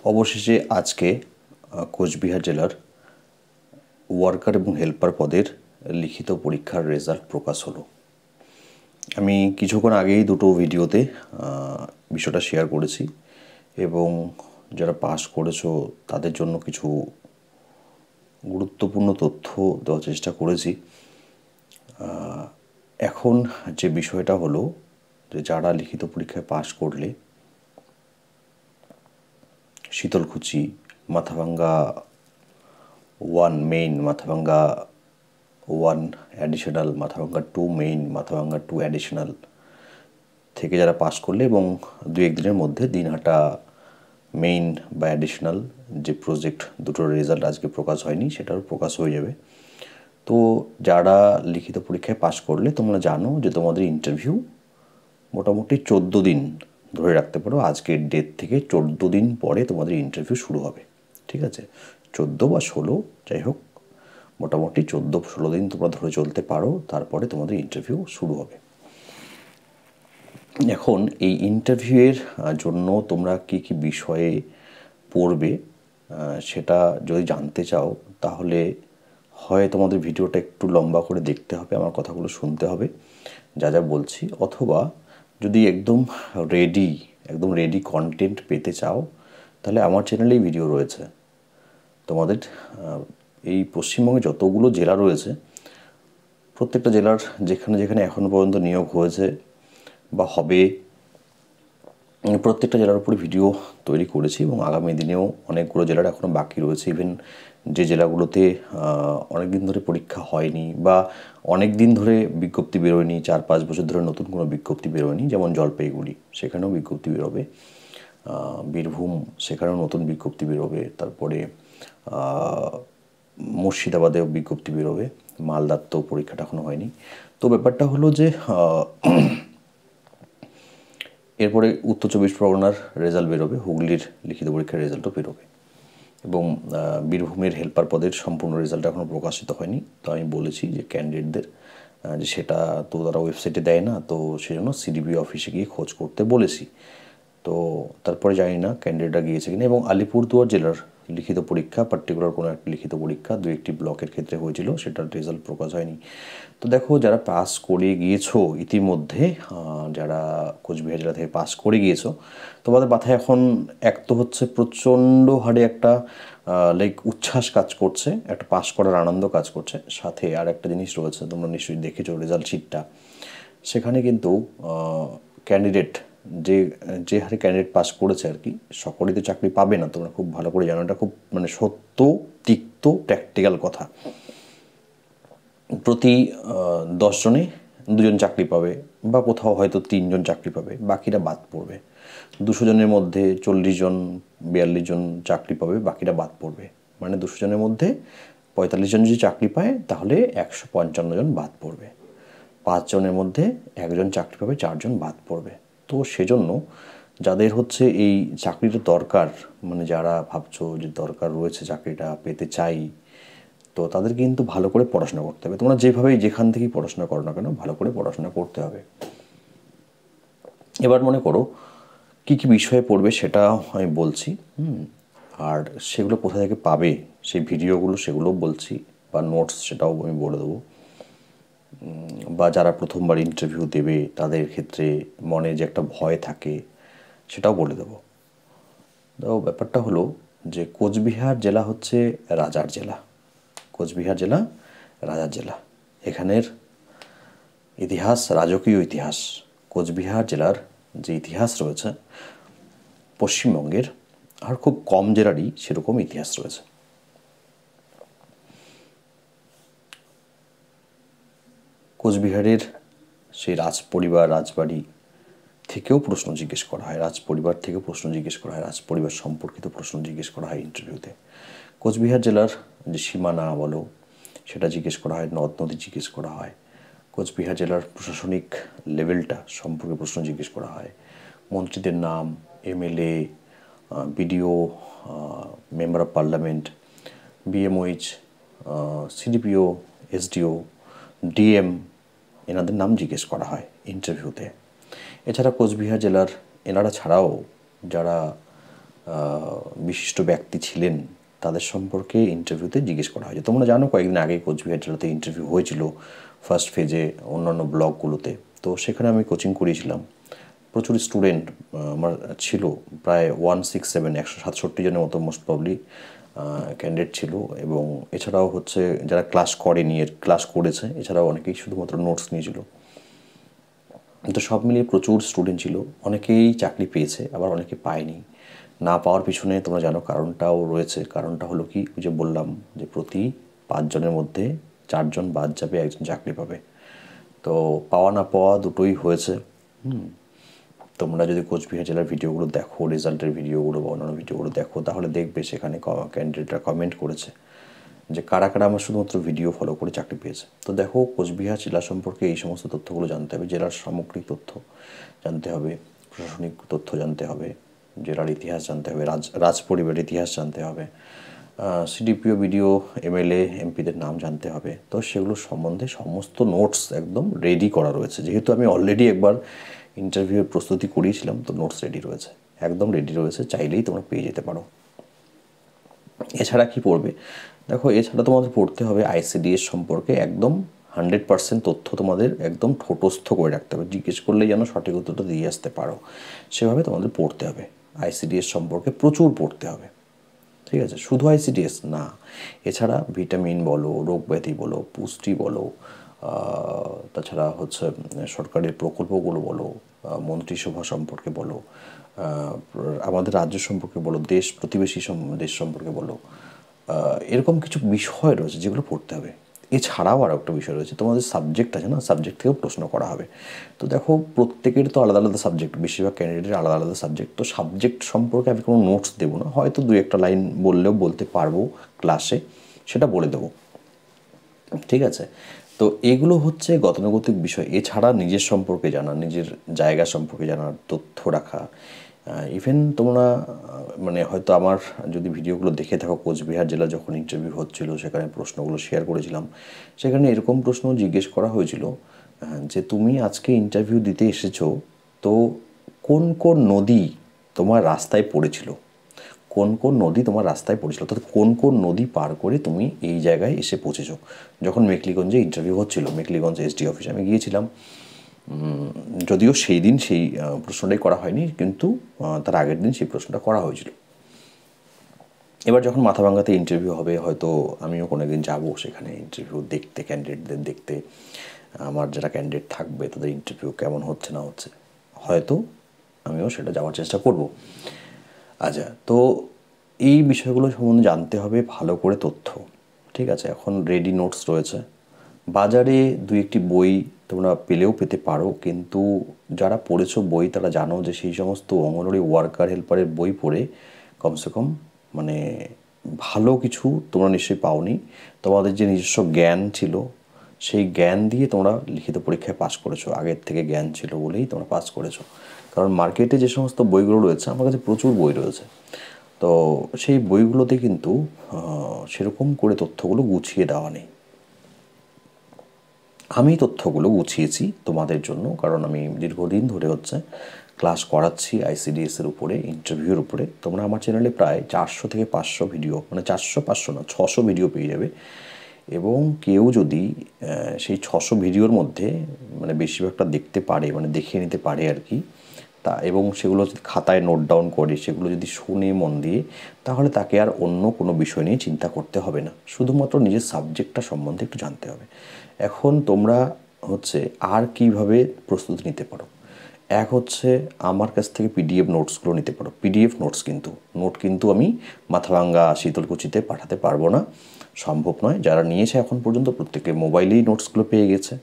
অবশেষে আজকে কোচবিহার জেলার ওয়ার্কার এবং হেল্পার পদের লিখিত পরীক্ষার রেজাল্ট প্রকাশ হলো। আমি কিছুক্ষণ আগেই দুটো ভিডিওতে বিষয়টা শেয়ার করেছি এবং যারা পাস করেছো তাদের জন্য কিছু গুরুত্বপূর্ণ তথ্য দেওয়ার চেষ্টা করেছি। এখন যে বিষয়টা হলো যে যারা লিখিত পরীক্ষায় পাস করলে Sitalkuchi, Mathabhanga 1 main, Mathabhanga 1 additional, Mathabhanga 2 main, Mathabhanga 2 additional থেকে যারা পাস করলে এবং দু একদিনের মধ্যে দিনহাটা মেইন বা অ্যাডিশনাল যে প্রজেক্ট দুটোর রেজাল্ট আজকে প্রকাশ হয়নি সেটাও প্রকাশ হয়ে যাবে। তো যারা লিখিত পরীক্ষায় পাস করলে তোমরা জানো যে তোমাদের ইন্টারভিউ মোটামুটি 14 দিন ধরে রাখতে পারো, আজকের ডেট থেকে 14 দিন পরে তোমাদের ইন্টারভিউ শুরু হবে। ঠিক আছে, 14 বা 16 যাই হোক, মোটামুটি 14-16 দিন তোমরা ধরে চলতে পারো, তারপরে তোমাদের ইন্টারভিউ শুরু হবে। এখন এই ইন্টারভিউয়ের জন্য তোমরা কী কী বিষয়ে পড়বে সেটা যদি জানতে চাও তাহলে হয় তোমাদের ভিডিওটা একটু লম্বা করে দেখতে হবে, আমার কথাগুলো শুনতে হবে যা যা বলছি, অথবা যদি একদম রেডি কন্টেন্ট পেতে চাও তাহলে আমার চ্যানেলেই ভিডিও রয়েছে। তোমাদের এই পশ্চিমবঙ্গে যতগুলো জেলা রয়েছে প্রত্যেকটা জেলার যেখানে যেখানে এখনও পর্যন্ত নিয়োগ হয়েছে বা হবে প্রত্যেকটা জেলার উপরে ভিডিও তৈরি করেছি এবং আগামী দিনেও অনেকগুলো জেলার এখনও বাকি রয়েছে। ইভেন যে জেলাগুলোতে অনেক দিন ধরে পরীক্ষা হয়নি বা অনেক দিন ধরে বিজ্ঞপ্তি বেরোয়নি, 4-5 বছর ধরে নতুন কোনো বিজ্ঞপ্তি বেরোয়নি, যেমন জলপাইগুড়ি সেখানেও বিজ্ঞপ্তি বেরোবে, বীরভূম সেখানেও নতুন বিজ্ঞপ্তি বেরোবে, তারপরে মুর্শিদাবাদেও বিজ্ঞপ্তি বেরোবে, মালদার তো পরীক্ষাটা এখনও হয়নি। তো ব্যাপারটা হলো যে এরপরে উত্তর 24 পরগনার রেজাল্ট বেরোবে, হুগলির লিখিত পরীক্ষার রেজাল্টও বেরোবে এবং বীরভূমের হেল্পার পদের সম্পূর্ণ রেজাল্ট এখনও প্রকাশিত হয়নি। তো আমি বলেছি যে ক্যান্ডিডেটদের যে সেটা তো তারা ওয়েবসাইটে দেয় না, তো সেজন্য সিডিপি অফিসে গিয়ে খোঁজ করতে বলেছি। তো তারপরে জানি না ক্যান্ডিডেটরা গিয়েছে কিনা। এবং আলিপুরদুয়ার জেলার লিখিত পরীক্ষা, পার্টিকুলার কোনো একটা লিখিত পরীক্ষা 2-1টি ব্লকের ক্ষেত্রে হয়েছিল, সেটার রেজাল্ট প্রকাশ হয়নি। তো দেখো, যারা পাস করে গিয়েছো ইতিমধ্যে, যারা কোচবিহার জেলা থেকে পাস করে গিয়েছো, তোমাদের মাথায় এখন এক তো হচ্ছে প্রচণ্ড হারে একটা উচ্ছ্বাস কাজ করছে, একটা পাস করার আনন্দ কাজ করছে, সাথে আর একটা জিনিস রয়েছে, তোমরা নিশ্চয়ই দেখেছো রেজাল্ট শিটটা, সেখানে কিন্তু ক্যান্ডিডেট যে হারে ক্যান্ডিডেট পাস করেছে আর কি, সকলেই তো চাকরি পাবে না, তোমরা খুব ভালো করে জানো, এটা খুব সত্য, তিক্ত, প্র্যাকটিক্যাল কথা। প্রতি 10 জনে 2 জন চাকরি পাবে বা কোথাও হয়তো 3 জন চাকরি পাবে, বাকিরা বাদ পড়বে। 200 জনের মধ্যে 40 জন 42 জন চাকরি পাবে, বাকিরা বাদ পড়বে। মানে 200 জনের মধ্যে 45 জন যদি চাকরি পায় তাহলে 155 জন বাদ পড়বে। 5 জনের মধ্যে 1 জন চাকরি পাবে, 4 জন বাদ পড়বে। তো সেজন্য যাদের হচ্ছে এই চাকরিটা দরকার, যারা ভাবছো যে দরকার রয়েছে, চাকরিটা পেতে চাই, তো তাদের কিন্তু ভালো করে পড়াশোনা করতে হবে। তোমরা যেখান থেকেই পড়াশোনা করো না কেন, ভালো করে পড়াশোনা করতে হবে। এবার মনে করো কী কী বিষয়ে পড়বে সেটা আমি বলছি, আর সেগুলো কোথা থেকে পাবে সেই ভিডিওগুলো সেগুলোও বলছি, বা নোটস সেটাও আমি বলে দেবো। বা যারা প্রথমবার ইন্টারভিউ দেবে তাদের ক্ষেত্রে মনে যে একটা ভয় থাকে সেটাও বলে দেবো। তো ব্যাপারটা হলো যে কোচবিহার জেলা হচ্ছে রাজার জেলা। কোচবিহার জেলা রাজার জেলা, এখানের ইতিহাস রাজকীয় ইতিহাস। কোচবিহার জেলার যে ইতিহাস রয়েছে পশ্চিমবঙ্গের আর খুব কম জেলারই সেরকম ইতিহাস রয়েছে। কোচবিহারের সেই রাজপরিবার, রাজবাড়ি থেকেও প্রশ্ন জিজ্ঞেস করা হয়, রাজপরিবার থেকে প্রশ্ন জিজ্ঞেস করা হয়, রাজপরিবার সম্পর্কিত প্রশ্ন জিজ্ঞেস করা হয় ইন্টারভিউতে। কোচবিহার জেলার যে সীমানা বলো সেটা জিজ্ঞেস করা হয়, নদ নদী জিজ্ঞেস করা হয়, কোচবিহার জেলার প্রশাসনিক লেভেলটা সম্পর্কে প্রশ্ন জিজ্ঞেস করা হয়, মন্ত্রীদের নাম, MLA, BDO, member of parliament, BMOH, CDPO, SDO, DM, এনাদের নাম জিজ্ঞেস করা হয় ইন্টারভিউতে। এছাড়া কোচবিহার জেলার এনারা ছাড়াও যারা বিশিষ্ট ব্যক্তি ছিলেন তাদের সম্পর্কে ইন্টারভিউতে জিজ্ঞেস করা হয়েছে। তোমরা জানো কয়েকদিন আগে কোচবিহার জেলাতে ইন্টারভিউ হয়েছিল ফার্স্ট ফেজে অন্যান্য ব্লকগুলোতে। তো সেখানে আমি কোচিং করিয়েছিলাম, প্রচুর স্টুডেন্ট আমার ছিল, প্রায় 167 জনের মতো মোস্ট প্রবলি ক্যান্ডিডেট ছিল। এবং এছাড়াও হচ্ছে যারা ক্লাস করেনি, ক্লাস করেছে, এছাড়াও অনেকেই শুধুমাত্র নোটস নিয়েছিল। তো সব মিলিয়ে প্রচুর স্টুডেন্ট ছিল, অনেকেই চাকরি পেয়েছে, আবার অনেকে পায়নি। না পাওয়ার পিছনে তোমরা জানো কারণটাও রয়েছে। কারণটা হলো কি, ওই যে বললাম যে প্রতি 5 জনের মধ্যে 4 জন বাদ যাবে, 1 জন চাকরি পাবে। তো পাওয়া না পাওয়া দুটোই হয়েছে। তোমরা যদি কোচবিহার জেলার ভিডিওগুলো দেখো, রেজাল্টের ভিডিওগুলো বা অন্যান্য ভিডিওগুলো দেখো, তাহলে দেখবে সেখানে ক্যান্ডিডেটরা কমেন্ট করেছে যে কারা কারা আমার শুধুমাত্র ভিডিও ফলো করে চাকরি পেয়েছে। তো দেখো, কোচবিহার জেলা সম্পর্কে এই সমস্ত তথ্যগুলো জানতে হবে, জেলার সামগ্রিক তথ্য জানতে হবে, প্রশাসনিক তথ্য জানতে হবে, জেলার ইতিহাস জানতে হবে, রাজ পরিবারের ইতিহাস জানতে হবে, সিডিপিও, বিডিও, এমএলএ, এমপিদের নাম জানতে হবে। তো সেগুলো সম্বন্ধে সমস্ত নোটস একদম রেডি করা রয়েছে। যেহেতু আমি অলরেডি একবার ইন্টারভিউয়ের প্রস্তুতি করিয়েছিলাম, তো নোটস রেডি রয়েছে, একদম রেডি রয়েছে, চাইলেই তোমরা পেয়ে যেতে পারো। এছাড়া কি পড়বে? দেখো, এছাড়া তোমাদের পড়তে হবে আইসিডিএস সম্পর্কে একদম 100% তথ্য তোমাদের একদম ঠোঁটস্থ করে রাখতে হবে, জিজ্ঞেস করলেই যেন সঠিক উত্তরটা দিয়ে আসতে পারো, সেভাবে তোমাদের পড়তে হবে। আইসিডিএস সম্পর্কে প্রচুর পড়তে হবে, ঠিক আছে? শুধু আইসিডিএস না, এছাড়া ভিটামিন বলো, রোগ ব্যাধি বলো, পুষ্টি বলো, তাছাড়া হচ্ছে সরকারের প্রকল্পগুলো বলো, মন্ত্রিসভা সম্পর্কে বলো, আমাদের রাজ্য সম্পর্কে বলো, প্রতিবেশী দেশ সম্পর্কে বলো, এরকম কিছু বিষয় রয়েছে যেগুলো পড়তে হবে। এছাড়াও আরও একটা বিষয় রয়েছে, তোমাদের সাবজেক্ট আছে না, সাবজেক্ট থেকেও প্রশ্ন করা হবে। তো দেখো, প্রত্যেকের তো আলাদা আলাদা সাবজেক্ট, বেশিরভাগ ক্যান্ডিডেটের আলাদা আলাদা সাবজেক্ট। তো সাবজেক্ট সম্পর্কে আমি কোনো নোটস দেবো না, হয়তো 2-1 লাইন বললেও বলতে পারবো ক্লাসে, সেটা বলে দেবো, ঠিক আছে? তো এগুলো হচ্ছে গতানুগতিক বিষয়। এছাড়া নিজের সম্পর্কে জানা, নিজের জায়গা সম্পর্কে জানার তথ্য রাখা। ইভেন তোমরা মানে হয়তো আমার যদি ভিডিওগুলো দেখে থাকো, কোচবিহার জেলা যখন ইন্টারভিউ হচ্ছিল সেখানে প্রশ্নগুলো শেয়ার করেছিলাম, সেখানে এরকম প্রশ্ন জিজ্ঞেস করা হয়েছিল যে তুমি আজকে ইন্টারভিউ দিতে এসেছো, তো কোন কোন নদী তোমার রাস্তায় পড়েছিল, কোন কোন নদী তোমার রাস্তায় পড়েছিল, অর্থাৎ কোন কোন নদী পার করে তুমি এই জায়গায় এসে পৌঁছেছো। যখন মেখলিগঞ্জে ইন্টারভিউ হচ্ছিল, মেখলিগঞ্জ এসডি অফিসে আমি গিয়েছিলাম, যদিও সেই দিন সেই প্রশ্নটাই করা হয়নি, কিন্তু তার আগের দিন সেই প্রশ্নটা করা হয়েছিল। এবার যখন মাথাভাঙ্গাতে ইন্টারভিউ হবে, হয়তো আমিও কোনো একদিন যাবো সেখানে ইন্টারভিউ দেখতে, ক্যান্ডিডেটদের দেখতে, আমার যারা ক্যান্ডিডেট থাকবে তাদের ইন্টারভিউ কেমন হচ্ছে না হচ্ছে, হয়তো আমিও সেটা যাওয়ার চেষ্টা করব। আচ্ছা, তো এই বিষয়গুলো সম্বন্ধে জানতে হবে ভালো করে তথ্য, ঠিক আছে? এখন রেডি নোটস রয়েছে, বাজারে 2-1টি বই তোমরা পেলেও পেতে পারো, কিন্তু যারা পড়েছো বই তারা জানো যে সেই সমস্ত অঙ্গনওয়াড়ি ওয়ার্কার, হেল্পারের বই পড়ে কমসে কম মানে ভালো কিছু তোমরা নিশ্চয়ই পাওনি। তোমাদের যে নিজস্ব জ্ঞান ছিল, সেই জ্ঞান দিয়ে তোমরা লিখিত পরীক্ষায় পাস করেছো, আগের থেকে জ্ঞান ছিল বলেই তোমরা পাস করেছো। কারণ মার্কেটে যে সমস্ত বইগুলো রয়েছে, আমার কাছে প্রচুর বই রয়েছে, তো সেই বইগুলোতে কিন্তু সেরকম করে তথ্যগুলো গুছিয়ে দেওয়া নেই। আমি তথ্যগুলো গুছিয়েছি তোমাদের জন্য, কারণ আমি দীর্ঘদিন ধরে হচ্ছে ক্লাস করাচ্ছি আইসিডিএসের উপরে, ইন্টারভিউর উপরে। তোমরা আমার চ্যানেলে প্রায় 400 থেকে 500 ভিডিও, মানে 400-500 না, 600 ভিডিও পেয়ে যাবে। এবং কেউ যদি সেই 600 ভিডিওর মধ্যে মানে বেশিরভাগটা দেখতে পারে, মানে দেখে নিতে পারে আর কি, তা এবং সেগুলো যদি খাতায় নোট ডাউন করে, সেগুলো যদি শুনে মন দিয়ে, তাহলে তাকে আর অন্য কোনো বিষয় নিয়ে চিন্তা করতে হবে না, শুধুমাত্র নিজের সাবজেক্টটা সম্বন্ধে একটু জানতে হবে। এখন তোমরা হচ্ছে আর কিভাবে প্রস্তুতি নিতে পারো, এক হচ্ছে আমার কাছ থেকে পিডিএফ নোটসগুলো নিতে পারো। পিডিএফ নোটস কিন্তু আমি মাথাভাঙ্গা, শীতলকুচিতে পাঠাতে পারবো না, সম্ভব নয়। যারা নিয়েছে এখন পর্যন্ত প্রত্যেকে মোবাইলেই নোটসগুলো পেয়ে গেছে।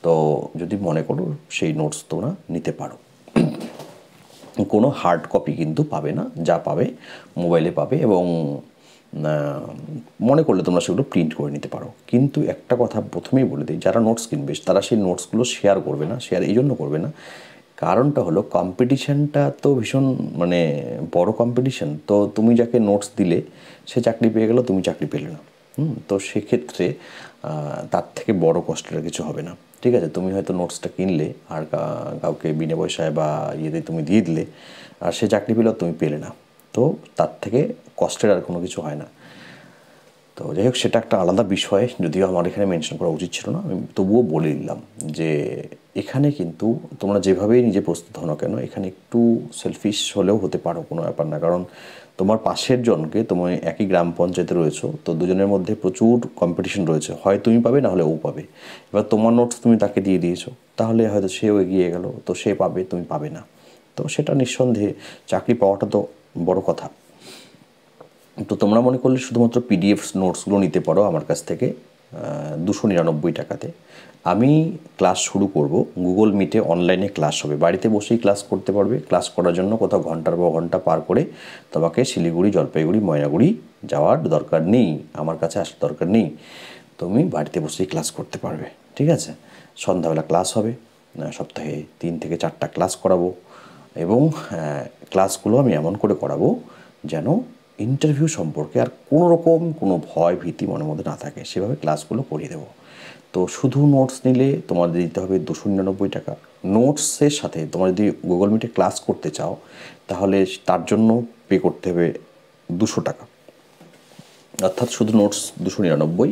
তো যদি মনে করো সেই নোটস তোমরা নিতে পারো, কোনো হার্ড কপি কিন্তু পাবে না, যা পাবে মোবাইলে পাবে। এবং মনে করলে তোমরা সেগুলো প্রিন্ট করে নিতে পারো। কিন্তু একটা কথা প্রথমেই বলে দিই, যারা নোটস কিনবে তারা সেই নোটসগুলো শেয়ার করবে না। শেয়ার এই জন্য করবে না, কারণটা হলো কম্পিটিশানটা তো ভীষণ মানে বড় কম্পিটিশান। তো তুমি যাকে নোটস দিলে সে চাকরি পেয়ে গেল, তুমি চাকরি পেলে না। তো সেক্ষেত্রে তার থেকে বড় কষ্টের কিছু হবে না, ঠিক আছে? তুমি হয়তো নোটসটা কিনলে আর কাউকে বিনা পয়সায় বা ইয়েতে তুমি দিয়ে দিলে, আর সে চাকরি পেলে তুমি পেলে না। তো তার থেকে কষ্টের আর কোনো কিছু হয় না। তো যাই হোক, সেটা একটা আলাদা বিষয়, যদিও আমার এখানে মেনশন করা উচিত ছিল না, আমি তবুও বলে দিলাম যে এখানে কিন্তু তোমরা যেভাবেই নিজে প্রস্তুত হও না কেন, এখানে একটু সেলফিশ হলেও হতে পারো, কোনো ব্যাপার না। কারণ তোমার পাশের জনকে, তুমি একই গ্রাম পঞ্চায়েতে রয়েছো, তো দুজনের মধ্যে প্রচুর কম্পিটিশন রয়েছে, হয় তুমি পাবে না হলে ও পাবে। এবার তোমার নোটস তুমি তাকে দিয়ে দিয়েছো, তাহলে হয়তো সেও এগিয়ে গেল, তো সে পাবে, তুমি পাবে না। তো সেটা নিঃসন্দেহে, চাকরি পাওয়াটা তো বড় কথা। তো তোমরা মনে করলে শুধুমাত্র পিডিএফ নোটসগুলো নিতে পারো আমার কাছ থেকে 299 টাকাতে। আমি ক্লাস শুরু করব, গুগল মিটে অনলাইনে ক্লাস হবে, বাড়িতে বসেই ক্লাস করতে পারবে। ক্লাস করার জন্য কোথাও ঘন্টার পর ঘন্টা পার করে তোমাকে শিলিগুড়ি, জলপাইগুড়ি, ময়নাগুড়ি যাওয়ার দরকার নেই, আমার কাছে আসার দরকার নেই, তুমি বাড়িতে বসেই ক্লাস করতে পারবে। ঠিক আছে, সন্ধ্যাবেলা ক্লাস হবে, সপ্তাহে 3 থেকে 4টা ক্লাস করাবো, এবং ক্লাসগুলো আমি এমন করে করাবো যেন ইন্টারভিউ সম্পর্কে আর কোনো রকম কোনো ভয় ভীতি মনের মধ্যে না থাকে, সেভাবে ক্লাসগুলো করিয়ে দেবো। তো শুধু নোটস নিলে তোমাদের দিতে হবে 299 টাকা। নোটসের সাথে তোমরা যদি গুগল মিটে ক্লাস করতে চাও, তাহলে তার জন্য পে করতে হবে 200 টাকা। অর্থাৎ শুধু নোটস 299,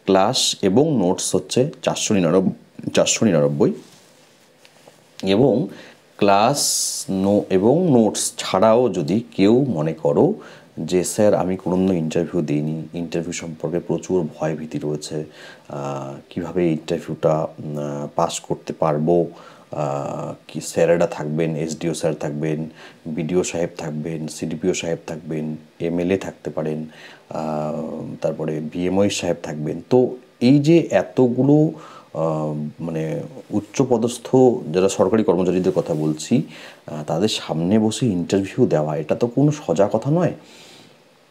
ক্লাস এবং নোটস হচ্ছে 499, এবং ক্লাস এবং নোটস ছাড়াও যদি কেউ মনে করো যে স্যার আমি কোনোদিনও ইন্টারভিউ দিইনি, ইন্টারভিউ সম্পর্কে প্রচুর ভয় ভীতি রয়েছে, কীভাবে ইন্টারভিউটা পাস করতে পারবো, কি স্যারেরা থাকবেন, এসডিও স্যার থাকবেন, বিডিও সাহেব থাকবেন, সিডিপিও সাহেব থাকবেন, এমএলএ থাকতে পারেন, তারপরে বিএমওই সাহেব থাকবেন। তো এই যে এতগুলো মানে উচ্চপদস্থ যারা সরকারি কর্মচারীদের কথা বলছি, তাদের সামনে বসে ইন্টারভিউ দেওয়া, এটা তো কোনো সোজা কথা নয়।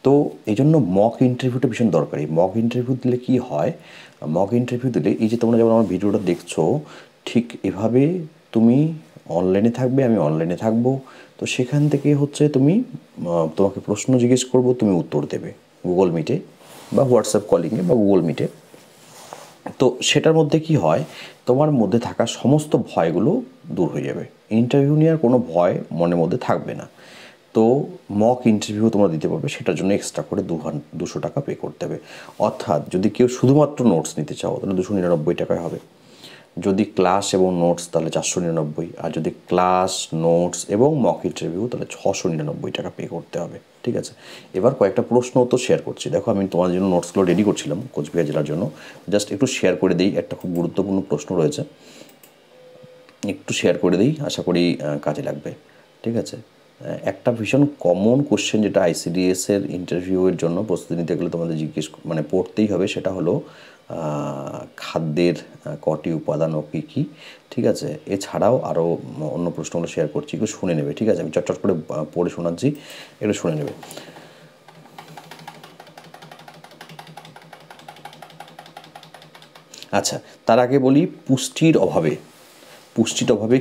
তো এই জন্য মক ইন্টারভিউটা ভীষণ দরকারি। মক ইন্টারভিউ দিলে কি হয়, মক ইন্টারভিউ দিলে এই যে তোমরা যেমন আমার ভিডিওটা দেখছো, ঠিক এভাবে তুমি অনলাইনে থাকবে, আমি অনলাইনে থাকবো, তো সেখান থেকে হচ্ছে তোমাকে প্রশ্ন জিজ্ঞেস করবো, তুমি উত্তর দেবে গুগল মিটে বা হোয়াটসঅ্যাপ কলিংয়ে বা গুগল মিটে। তো সেটার মধ্যে কি হয়, তোমার মধ্যে থাকা সমস্ত ভয়গুলো দূর হয়ে যাবে, ইন্টারভিউ নেওয়ার কোনো ভয় মনের মধ্যে থাকবে না। তো মক ইন্টারভিউ তোমরা দিতে পারবে, সেটার জন্য এক্সট্রা করে 200 টাকা পে করতে হবে। অর্থাৎ যদি কেউ শুধুমাত্র নোটস নিতে চাও তাহলে 299 টাকায় হবে, যদি ক্লাস এবং নোটস তাহলে 499, আর যদি ক্লাস, নোটস এবং মক ইন্টারভিউ তাহলে 699 টাকা পে করতে হবে। ঠিক আছে, এবার কয়েকটা প্রশ্ন তো শেয়ার করছি। দেখো, আমি তোমার জন্য নোটসগুলো রেডি করছিলাম কোচবিহার জেলার জন্য, জাস্ট একটু শেয়ার করে দিই। একটা খুব গুরুত্বপূর্ণ প্রশ্ন রয়েছে, একটু শেয়ার করে দিই, আশা করি কাজে লাগবে। ঠিক আছে, একটা ভীষণ কমন কোশ্চেন যেটা আইসিডিএসের ইন্টারভিউয়ের জন্য প্রস্তুতি নিতে গেলে তোমাদের পড়তেই হবে, সেটা হলো খাদ্যের কটি উপাদান ও কী কী। ঠিক আছে, এছাড়াও আরও অন্য প্রশ্নগুলো শেয়ার করছি, একটু শুনে নেবে। ঠিক আছে, আমি চটচট করে পড়ে শোনাচ্ছি, একটু শুনে নেবে। আচ্ছা, তার আগে বলি, পুষ্টির অভাবে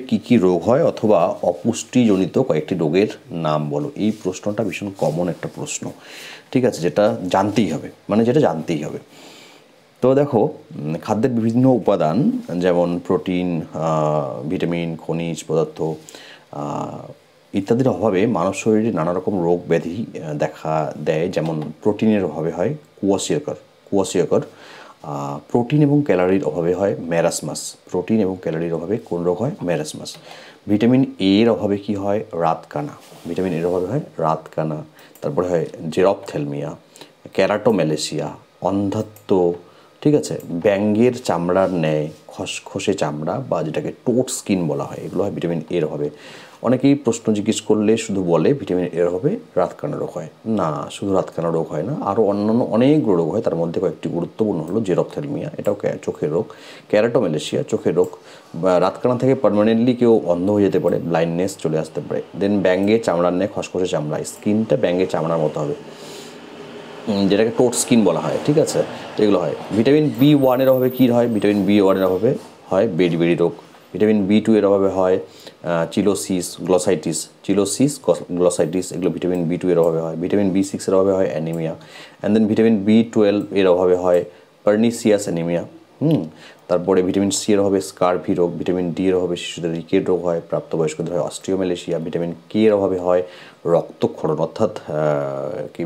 কী কী রোগ হয়, অথবা অপুষ্টিজনিত কয়েকটি রোগের নাম বলো। এই প্রশ্নটা ভীষণ কমন একটা প্রশ্ন। ঠিক আছে, যেটা জানতেই হবে। তো দেখো, খাদ্যের বিভিন্ন উপাদান যেমন প্রোটিন, ভিটামিন, খনিজ পদার্থ ইত্যাদির অভাবে মানব শরীরে নানা রকম রোগ ব্যাধি দেখা দেয়। যেমন প্রোটিনের অভাবে হয় কুয়াশিয়কর, প্রোটিন এবং ক্যালোরির অভাবে হয় ম্যারাসমাস। প্রোটিন এবং ক্যালোরির অভাবে কোন রোগ হয়? ম্যারাসমাস। ভিটামিন এর অভাবে কি হয়? রাতকানা। তারপরে হয় জেরপ্থ্যালমিয়া, ক্যারাটোম্যালেসিয়া, অন্ধাত্ব। ঠিক আছে, ব্যাঙের চামড়ার ন্যায় খসখসে চামড়া বা যেটাকে টোট স্কিন বলা হয়, এগুলো হয় ভিটামিন এর অভাবে। অনেকেই প্রশ্ন জিজ্ঞেস করলে শুধু বলে ভিটামিন এর অভাবে রাতকানা রোগ হয়। না, শুধু রাতকানা রোগ হয় না, আরও অন্যান্য অনেকগুলো রোগ হয়। তার মধ্যে কয়েকটি গুরুত্বপূর্ণ হলো জেরপ্থ্যালমিয়া, এটাও চোখের রোগ, ক্যারাটোম্যালেসিয়া চোখের রোগ, বা রাতকানা থেকে পার্মানেন্টলি কেউ অন্ধ হয়ে যেতে পারে, ব্লাইন্ডনেস চলে আসতে পারে। দেন ব্যাঙের চামড়ার ন্যায় খসখসে চামড়া, স্কিনটা ব্যাঙের চামড়ার মতো হবে, যেটাকে টোট স্কিন বলা হয়। ঠিক আছে, এগুলো হয়। ভিটামিন B1 এর অভাবে কী হয়? ভিটামিন B1 এর অভাবে হয় বেরি রোগ। ভিটামিন B2 এর অভাবে হয় চিলোসিস গ্লসাইটিস, এগুলো ভিটামিন B2 এর অভাবে হয়। ভিটামিন B6 এর অভাবে হয় anaemia. And then vitamin B12 এর অভাবে হয় পার্নিসিয়াস অ্যানিমিয়া। তারপরে ভিটামিন সি এর অভাবে স্কারভি রোগ, ভিটামিন ডি এর অভাবে শিশুদের রিকেট রোগ হয়, প্রাপ্তবয়স্কদের হয় অস্টিওমেলেশিয়া, ভিটামিন কে এর অভাবে হয় রক্তক্ষরণ, অর্থাৎ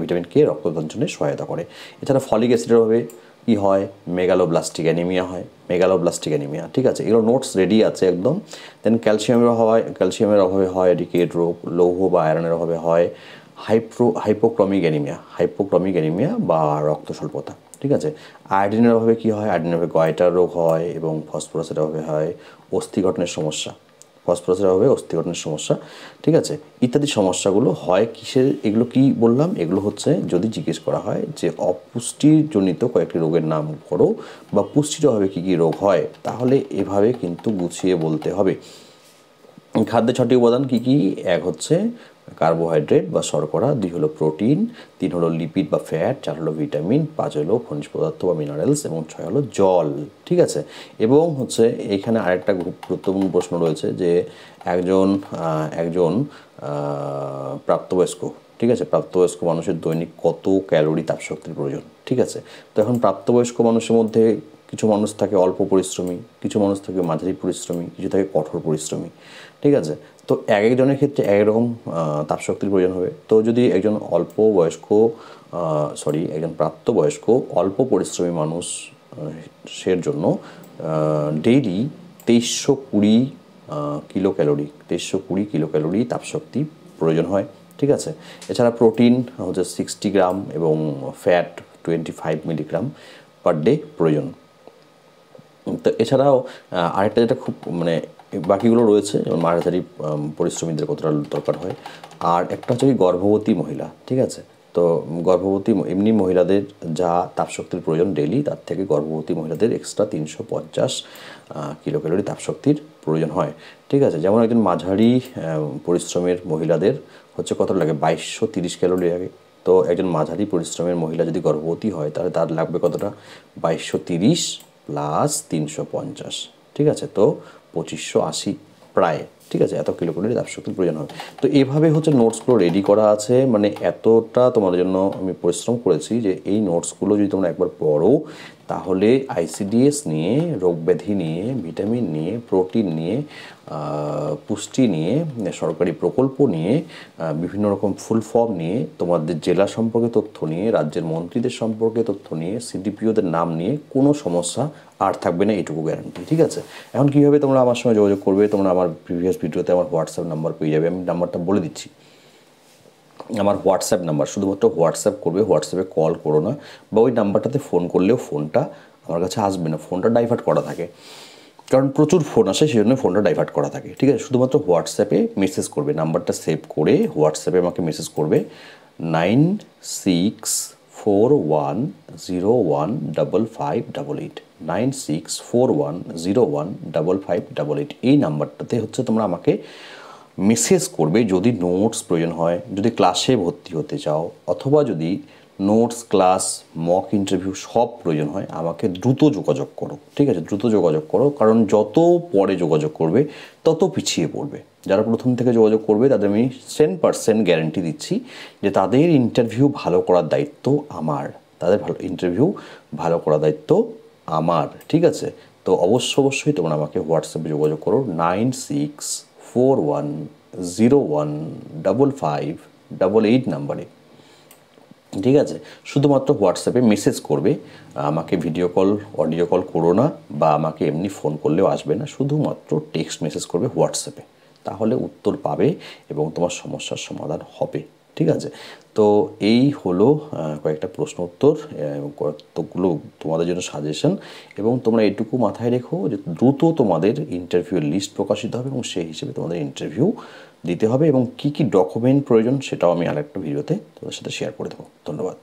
ভিটামিন কে রক্তদঞ্চনে সহায়তা করে। এছাড়া ফলিক অ্যাসিডের অভাবে কী হয়, মেগালোব্লাস্টিক অ্যানিমিয়া হয়, মেগালোব্লাস্টিক অ্যানিমিয়া, ঠিক আছে, এগুলো নোটস রেডি আছে একদম। দেন ক্যালসিয়ামের অভাবে হয় রিকেট রোগ, লৌহ বা আয়রনের অভাবে হয় হাইপোক্রমিক অ্যানিমিয়া বা রক্ত স্বল্পতা, ঠিক আছে। আয়োডিনের অভাবে কী হয়, আয়োডিনের অভাবে গয়টার রোগ হয় এবং ফসফরাসের অভাবে হয় অস্থি গঠনের সমস্যা, ঠিক আছে। ইত্যাদি সমস্যাগুলো হয় কিসের, এগুলো কি বললাম, এগুলো হচ্ছে যদি জিজ্ঞেস করা হয় যে অপুষ্টিজনিত কয়েকটি রোগের নাম করো বা পুষ্টির অভাবে কী কী রোগ হয়, তাহলে এভাবে কিন্তু গুছিয়ে বলতে হবে। খাদ্যের 6টি উপাদান কী কী, 1 হচ্ছে কার্বোহাইড্রেট বা শর্করা, 2 হলো প্রোটিন, 3 হলো লিপিড বা ফ্যাট, 4 হলো ভিটামিন, 5 হলো খনিজ পদার্থ বা মিনারেলস এবং 6 হলো জল, ঠিক আছে। এবং হচ্ছে এইখানে আরেকটা গুরুত্বপূর্ণ প্রশ্ন রয়েছে যে একজন প্রাপ্তবয়স্ক, ঠিক আছে, প্রাপ্তবয়স্ক মানুষের দৈনিক কত ক্যালোরি তাপশক্তির প্রয়োজন, ঠিক আছে। তো এখন প্রাপ্তবয়স্ক মানুষের মধ্যে কিছু মানুষ থাকে অল্প পরিশ্রমী, কিছু মানুষ থাকে মাঝারি পরিশ্রমী, কিছু থাকে কঠোর পরিশ্রমী, ঠিক আছে। তো এক একজনের ক্ষেত্রে এক রকম তাপশক্তির প্রয়োজন হবে। তো যদি একজন প্রাপ্তবয়স্ক অল্প পরিশ্রমী মানুষের জন্য ডেইলি 2320 কিলো ক্যালোরি তাপশক্তি প্রয়োজন হয়, ঠিক আছে। এছাড়া প্রোটিন হচ্ছে 60 গ্রাম এবং ফ্যাট 25 মিলিগ্রাম পার ডে প্রয়োজন। তো এছাড়াও আরেকটা যেটা খুব বাকিগুলো রয়েছে, যেমন মাঝারি পরিশ্রমীদের কতটা দরকার হয়। আর একটা হচ্ছে কি গর্ভবতী মহিলা, ঠিক আছে। তো গর্ভবতী এমনি মহিলাদের যা তাপশক্তির প্রয়োজন ডেইলি, তার থেকে গর্ভবতী মহিলাদের এক্সট্রা 350 কিলো ক্যালোরি তাপশক্তির প্রয়োজন হয়, ঠিক আছে। যেমন একজন মাঝারি পরিশ্রমের মহিলাদের হচ্ছে কত লাগে, 2230 ক্যালোরি লাগে। তো একজন মাঝারি পরিশ্রমের মহিলা যদি গর্ভবতী হয় তাহলে তার লাগবে কতটা, 2230 প্লাস 350, ঠিক আছে। তো 2580 প্রায়, ঠিক আছে, এত কিলো ক্যালোরি তাপশক্তির প্রয়োজন হবে। তো এভাবে হচ্ছে নোটসগুলো রেডি করা আছে, এতটা তোমাদের জন্য আমি পরিশ্রম করেছি যে এই নোটসগুলো যদি তোমরা একবার পড়ো তাহলে আইসিডিএস নিয়ে, রোগব্যাধি নিয়ে, ভিটামিন নিয়ে, প্রোটিন নিয়ে, পুষ্টি নিয়ে, সরকারি প্রকল্প নিয়ে, বিভিন্ন রকম ফুল ফর্ম নিয়ে, তোমাদের জেলা সম্পর্কে তথ্য নিয়ে, রাজ্যের মন্ত্রীদের সম্পর্কে তথ্য নিয়ে, সিডিপিওদের নাম নিয়ে কোনো সমস্যা আর থাকবে না, এইটুকু গ্যারান্টি, ঠিক আছে। এখন কীভাবে তোমরা আমার সঙ্গে যোগাযোগ করবে, তোমরা আমার প্রিভিয়াস ভিডিওতে আমার হোয়াটসঅ্যাপ নাম্বার পেয়ে যাবে, আমি নাম্বারটা বলে দিচ্ছি। আমার হোয়াটসঅ্যাপ নাম্বার, শুধুমাত্র হোয়াটসঅ্যাপ করবে, হোয়াটসঅ্যাপে কল করো না, বা ওই নাম্বারটাতে ফোন করলেও ফোনটা আমার কাছে আসবে না, ফোনটা ডাইভার্ট করা থাকে, কারণ প্রচুর ফোন আসে, সেই জন্য ফোনটা ডাইভার্ট করা থাকে, ঠিক আছে। শুধুমাত্র হোয়াটসঅ্যাপে মেসেজ করবে, নাম্বারটা সেভ করে হোয়াটসঅ্যাপে আমাকে মেসেজ করবে 9641015588, 9641015588, এই নাম্বারটাতে হচ্ছে তোমরা আমাকে মেসেজ করবে যদি নোটস প্রয়োজন হয়, যদি ক্লাসে ভর্তি হতে চাও, অথবা যদি নোটস, ক্লাস, মক ইন্টারভিউ সব প্রয়োজন হয়, আমাকে দ্রুত যোগাযোগ করো, ঠিক আছে, দ্রুত যোগাযোগ করো, কারণ যত পরে যোগাযোগ করবে তত পিছিয়ে পড়বে। যারা প্রথম থেকে যোগাযোগ করবে তাদের আমি 100% গ্যারেন্টি দিচ্ছি যে তাদের ইন্টারভিউ ভালো করার দায়িত্ব আমার, ঠিক আছে। তো অবশ্যই তোমরা আমাকে হোয়াটসঅ্যাপে যোগাযোগ করো 9641015588 নাম্বারে, ঠিক আছে। শুধুমাত্র হোয়াটসঅ্যাপে মেসেজ করবে, আমাকে ভিডিও কল, অডিও কল করো না, বা আমাকে এমনি ফোন করলেও আসবে না, শুধুমাত্র টেক্সট মেসেজ করবে হোয়াটসঅ্যাপে, তাহলে উত্তর পাবে এবং তোমার সমস্যার সমাধান হবে, ঠিক আছে। তো এই হলো কয়েকটা প্রশ্ন উত্তর এবং কতগুলো তোমাদের জন্য সাজেশন, এবং তোমরা এটুকু মাথায় রেখো যে দ্রুত তোমাদের ইন্টারভিউয়ের লিস্ট প্রকাশিত হবে এবং সেই হিসেবে তোমাদের ইন্টারভিউ দিতে হবে, এবং কী কী ডকুমেন্ট প্রয়োজন সেটাও আমি আরেকটা ভিডিওতে তোমাদের সাথে শেয়ার করে দেবো। ধন্যবাদ।